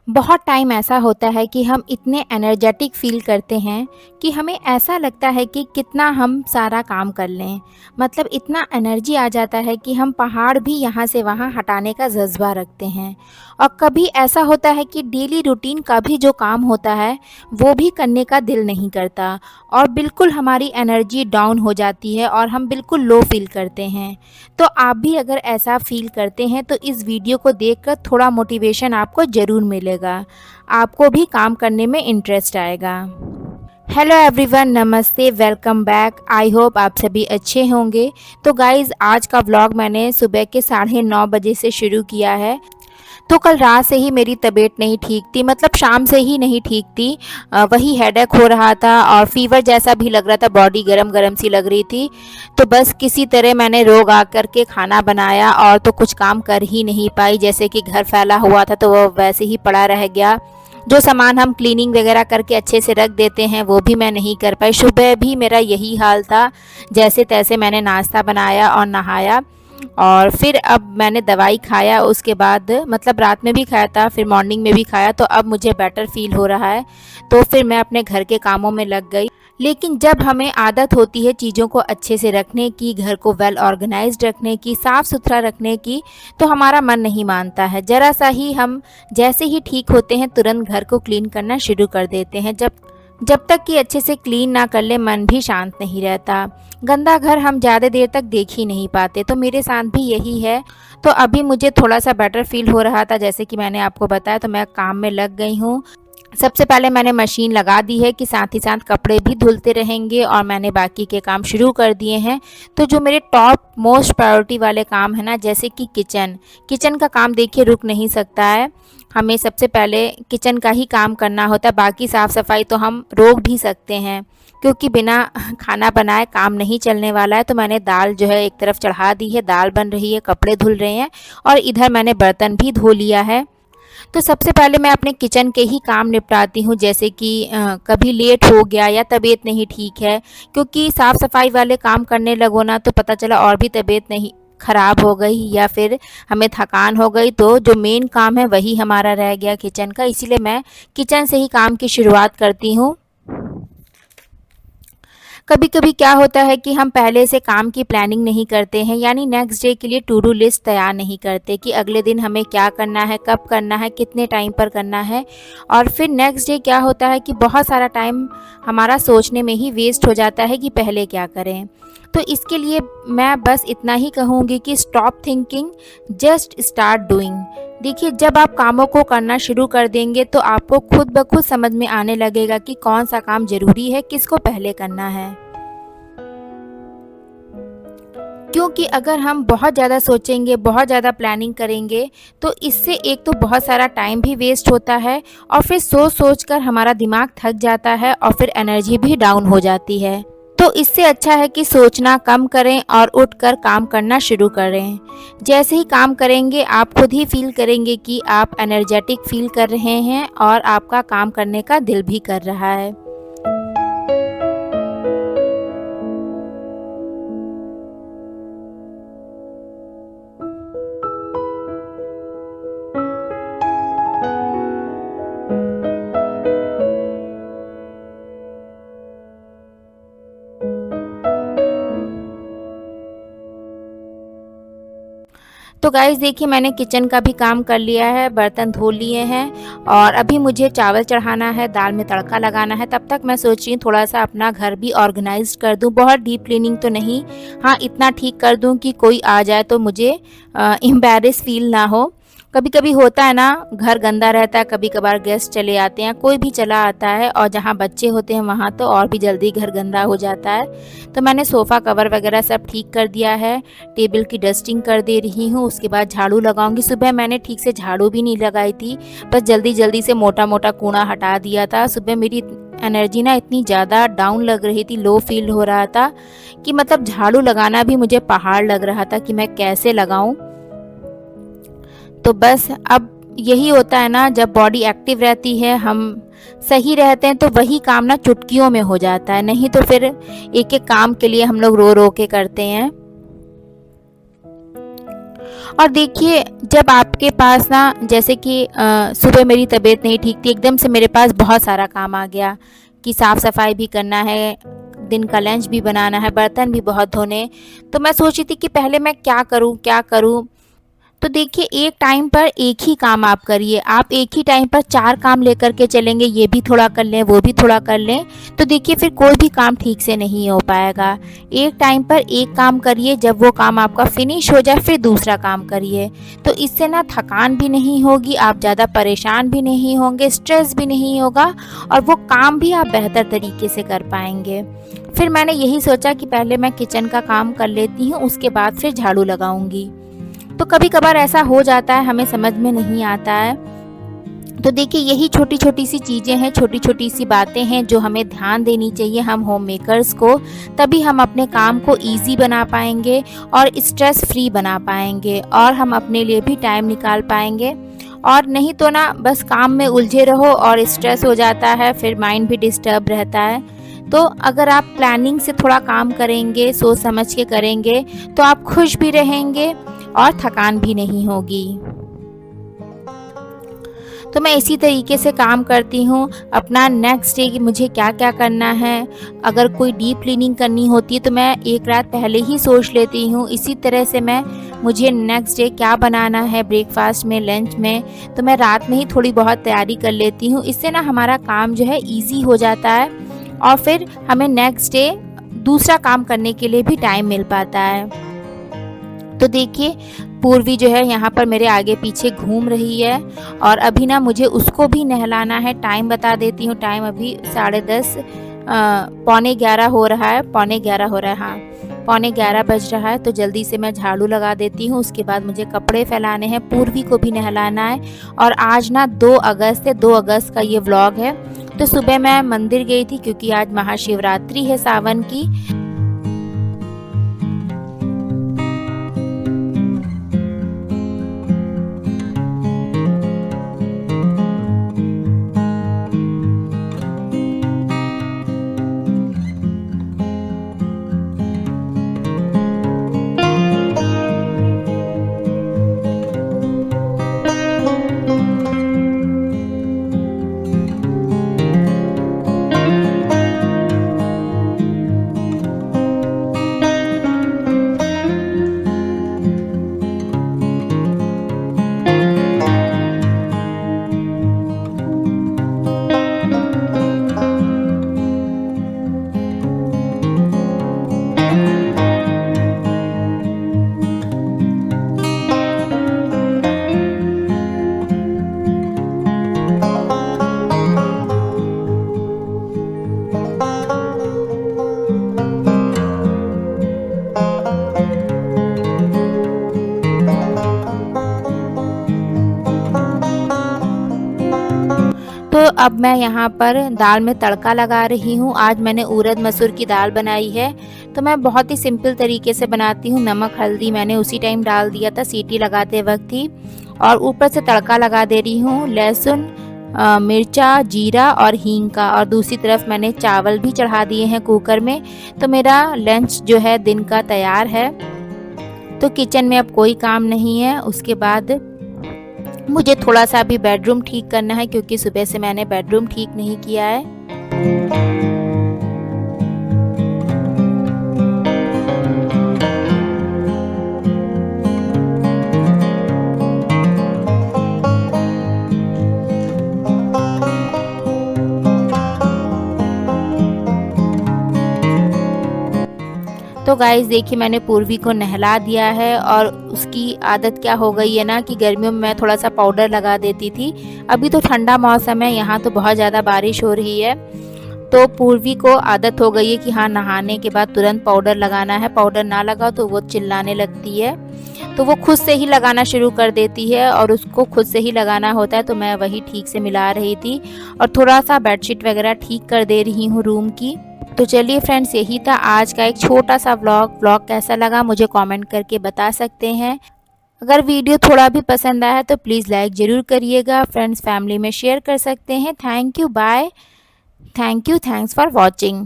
बहुत टाइम ऐसा होता है कि हम इतने एनर्जेटिक फ़ील करते हैं कि हमें ऐसा लगता है कि कितना हम सारा काम कर लें। मतलब इतना एनर्जी आ जाता है कि हम पहाड़ भी यहाँ से वहाँ हटाने का जज़्बा रखते हैं। और कभी ऐसा होता है कि डेली रूटीन का भी जो काम होता है वो भी करने का दिल नहीं करता और बिल्कुल हमारी एनर्जी डाउन हो जाती है और हम बिल्कुल लो फ़ील करते हैं। तो आप भी अगर ऐसा फ़ील करते हैं तो इस वीडियो को देखकर थोड़ा मोटिवेशन आपको ज़रूर मिलेगा। आपको भी काम करने में इंटरेस्ट आएगा। हेलो एवरीवन, नमस्ते, वेलकम बैक। आई होप आप सभी अच्छे होंगे। तो गाइज़, आज का व्लॉग मैंने सुबह के 9:30 बजे से शुरू किया है। तो कल रात से ही मेरी तबीयत नहीं ठीक थी, मतलब शाम से ही नहीं ठीक थी। वही हेडेक हो रहा था और फीवर जैसा भी लग रहा था, बॉडी गरम गरम सी लग रही थी। तो बस किसी तरह मैंने रोग आ कर के खाना बनाया और तो कुछ काम कर ही नहीं पाई। जैसे कि घर फैला हुआ था तो वो वैसे ही पड़ा रह गया। जो सामान हम क्लीनिंग वगैरह करके अच्छे से रख देते हैं वो भी मैं नहीं कर पाई। सुबह भी मेरा यही हाल था। जैसे तैसे मैंने नाश्ता बनाया और नहाया और फिर अब मैंने दवाई खाया। उसके बाद मतलब रात में भी खाया था, फिर मॉर्निंग में भी खाया, तो अब मुझे बेटर फील हो रहा है। तो फिर मैं अपने घर के कामों में लग गई। लेकिन जब हमें आदत होती है चीज़ों को अच्छे से रखने की, घर को वेल ऑर्गेनाइज्ड रखने की, साफ़ सुथरा रखने की, तो हमारा मन नहीं मानता है। ज़रा सा ही हम जैसे ही ठीक होते हैं तुरंत घर को क्लीन करना शुरू कर देते हैं। जब तक कि अच्छे से क्लीन ना कर ले मन भी शांत नहीं रहता। गंदा घर हम ज़्यादा देर तक देख ही नहीं पाते। तो मेरे साथ भी यही है। तो अभी मुझे थोड़ा सा बेटर फील हो रहा था, जैसे कि मैंने आपको बताया, तो मैं काम में लग गई हूँ। सबसे पहले मैंने मशीन लगा दी है कि साथ ही साथ कपड़े भी धुलते रहेंगे और मैंने बाकी के काम शुरू कर दिए हैं। तो जो मेरे टॉप मोस्ट प्रायोरिटी वाले काम है ना, जैसे कि किचन का काम देखिए रुक नहीं सकता है। हमें सबसे पहले किचन का ही काम करना होता है। बाकी साफ़ सफाई तो हम रोक भी सकते हैं क्योंकि बिना खाना बनाए काम नहीं चलने वाला है। तो मैंने दाल जो है एक तरफ चढ़ा दी है, दाल बन रही है, कपड़े धुल रहे हैं और इधर मैंने बर्तन भी धो लिया है। तो सबसे पहले मैं अपने किचन के ही काम निपटाती हूँ, जैसे कि कभी लेट हो गया या तबीयत नहीं ठीक है, क्योंकि साफ़ सफाई वाले काम करने लगो ना तो पता चला और भी तबीयत नहीं ख़राब हो गई या फिर हमें थकान हो गई, तो जो मेन काम है वही हमारा रह गया किचन का। इसीलिए मैं किचन से ही काम की शुरुआत करती हूँ। कभी कभी क्या होता है कि हम पहले से काम की प्लानिंग नहीं करते हैं, यानी नेक्स्ट डे के लिए टू डू लिस्ट तैयार नहीं करते कि अगले दिन हमें क्या करना है, कब करना है, कितने टाइम पर करना है। और फिर नेक्स्ट डे क्या होता है कि बहुत सारा टाइम हमारा सोचने में ही वेस्ट हो जाता है कि पहले क्या करें। तो इसके लिए मैं बस इतना ही कहूँगी कि stop thinking, just start doing. देखिए, जब आप कामों को करना शुरू कर देंगे तो आपको खुद ब खुद समझ में आने लगेगा कि कौन सा काम ज़रूरी है, किसको पहले करना है। क्योंकि अगर हम बहुत ज़्यादा सोचेंगे, बहुत ज़्यादा प्लानिंग करेंगे, तो इससे एक तो बहुत सारा टाइम भी वेस्ट होता है और फिर सोच कर हमारा दिमाग थक जाता है और फिर एनर्जी भी डाउन हो जाती है। तो इससे अच्छा है कि सोचना कम करें और उठकर काम करना शुरू करें। जैसे ही काम करेंगे आप खुद ही फील करेंगे कि आप एनर्जेटिक फील कर रहे हैं और आपका काम करने का दिल भी कर रहा है। तो गाइज़ देखिए, मैंने किचन का भी काम कर लिया है, बर्तन धो लिए हैं और अभी मुझे चावल चढ़ाना है, दाल में तड़का लगाना है। तब तक मैं सोच रही हूँ थोड़ा-सा अपना घर भी ऑर्गेनाइज़ कर दूँ। बहुत डीप क्लीनिंग तो नहीं, हाँ इतना ठीक कर दूँ कि कोई आ जाए तो मुझे एम्बैरेस फ़ील ना हो। कभी-कभी होता है ना, घर गंदा रहता है, कभी-कभार गेस्ट चले आते हैं, कोई भी चला आता है और जहाँ बच्चे होते हैं वहाँ तो और भी जल्दी घर गंदा हो जाता है। तो मैंने सोफ़ा कवर वगैरह सब ठीक कर दिया है, टेबल की डस्टिंग कर दे रही हूँ, उसके बाद झाड़ू लगाऊंगी। सुबह मैंने ठीक से झाड़ू भी नहीं लगाई थी, बस जल्दी जल्दी से मोटा मोटा कूड़ा हटा दिया था। सुबह मेरी एनर्जी ना इतनी ज़्यादा डाउन लग रही थी, लो फील हो रहा था कि मतलब झाड़ू लगाना भी मुझे पहाड़ लग रहा था कि मैं कैसे लगाऊं। तो बस अब यही होता है ना, जब बॉडी एक्टिव रहती है, हम सही रहते हैं, तो वही काम ना चुटकियों में हो जाता है। नहीं तो फिर एक एक काम के लिए हम लोग रो रो के करते हैं। और देखिए, जब आपके पास ना, जैसे कि सुबह मेरी तबीयत नहीं ठीक थी, एकदम से मेरे पास बहुत सारा काम आ गया कि साफ़ सफाई भी करना है, दिन का लंच भी बनाना है, बर्तन भी बहुत धोने। तो मैं सोची थी कि पहले मैं क्या करूं क्या करूं। तो देखिए, एक टाइम पर एक ही काम आप करिए। आप एक ही टाइम पर 4 काम लेकर के चलेंगे, ये भी थोड़ा कर लें, वो भी थोड़ा कर लें, तो देखिए फिर कोई भी काम ठीक से नहीं हो पाएगा। एक टाइम पर एक काम करिए, जब वो काम आपका फिनिश हो जाए फिर दूसरा काम करिए। तो इससे ना थकान भी नहीं होगी, आप ज़्यादा परेशान भी नहीं होंगे, स्ट्रेस भी नहीं होगा, और वो काम भी आप बेहतर तरीके से कर पाएंगे। फिर मैंने यही सोचा कि पहले मैं किचन का काम कर लेती हूँ, उसके बाद फिर झाड़ू लगाऊंगी। तो कभी कभार ऐसा हो जाता है, हमें समझ में नहीं आता है। तो देखिए, यही छोटी छोटी सी चीज़ें हैं, छोटी छोटी सी बातें हैं जो हमें ध्यान देनी चाहिए हम होम मेकर्स को। तभी हम अपने काम को इजी बना पाएंगे और स्ट्रेस फ्री बना पाएंगे, और हम अपने लिए भी टाइम निकाल पाएंगे। और नहीं तो ना, बस काम में उलझे रहो और स्ट्रेस हो जाता है, फिर माइंड भी डिस्टर्ब रहता है। तो अगर आप प्लानिंग से थोड़ा काम करेंगे, सोच समझ के करेंगे, तो आप खुश भी रहेंगे और थकान भी नहीं होगी। तो मैं इसी तरीके से काम करती हूँ। अपना नेक्स्ट डे कि मुझे क्या क्या करना है, अगर कोई डीप क्लीनिंग करनी होती है तो मैं एक रात पहले ही सोच लेती हूँ। इसी तरह से मुझे नेक्स्ट डे क्या बनाना है, ब्रेकफास्ट में, लंच में, तो मैं रात में ही थोड़ी बहुत तैयारी कर लेती हूँ। इससे ना हमारा काम जो है ईजी हो जाता है, और फिर हमें नेक्स्ट डे दूसरा काम करने के लिए भी टाइम मिल पाता है। तो देखिए, पूर्वी जो है यहाँ पर मेरे आगे पीछे घूम रही है, और अभी ना मुझे उसको भी नहलाना है। टाइम बता देती हूँ, टाइम अभी 10:30 11:15 हो रहा है, 11:15 हो रहा है, हाँ 11:15 बज रहा है। तो जल्दी से मैं झाड़ू लगा देती हूँ, उसके बाद मुझे कपड़े फैलाने हैं, पूर्वी को भी नहलाना है। और आज ना 2 अगस्त है, 2 अगस्त का ये व्लॉग है। तो सुबह मैं मंदिर गई थी क्योंकि आज महाशिवरात्रि है सावन की। तो अब मैं यहाँ पर दाल में तड़का लगा रही हूँ। आज मैंने उड़द मसूर की दाल बनाई है। तो मैं बहुत ही सिंपल तरीके से बनाती हूँ। नमक हल्दी मैंने उसी टाइम डाल दिया था, सीटी लगाते वक्त ही, और ऊपर से तड़का लगा दे रही हूँ लहसुन, मिर्चा, जीरा और हींग का। और दूसरी तरफ मैंने चावल भी चढ़ा दिए हैं कुकर में। तो मेरा लंच जो है दिन का तैयार है। तो किचन में अब कोई काम नहीं है। उसके बाद मुझे थोड़ा सा अभी बेडरूम ठीक करना है, क्योंकि सुबह से मैंने बेडरूम ठीक नहीं किया है। तो गाइस देखिए, मैंने पूर्वी को नहला दिया है, और उसकी आदत क्या हो गई है ना कि गर्मियों में मैं थोड़ा सा पाउडर लगा देती थी। अभी तो ठंडा मौसम है, यहाँ तो बहुत ज़्यादा बारिश हो रही है। तो पूर्वी को आदत हो गई है कि हाँ, नहाने के बाद तुरंत पाउडर लगाना है, पाउडर ना लगाओ तो वो चिल्लाने लगती है। तो वो खुद से ही लगाना शुरू कर देती है, और उसको खुद से ही लगाना होता है। तो मैं वही ठीक से मिला रही थी, और थोड़ा सा बेडशीट वगैरह ठीक कर दे रही हूँ रूम की। तो चलिए फ्रेंड्स, यही था आज का एक छोटा सा व्लॉग कैसा लगा मुझे कमेंट करके बता सकते हैं। अगर वीडियो थोड़ा भी पसंद आया है तो प्लीज़ लाइक ज़रूर करिएगा। फ्रेंड्स फैमिली में शेयर कर सकते हैं। Thank you, bye. Thank you, thanks for watching.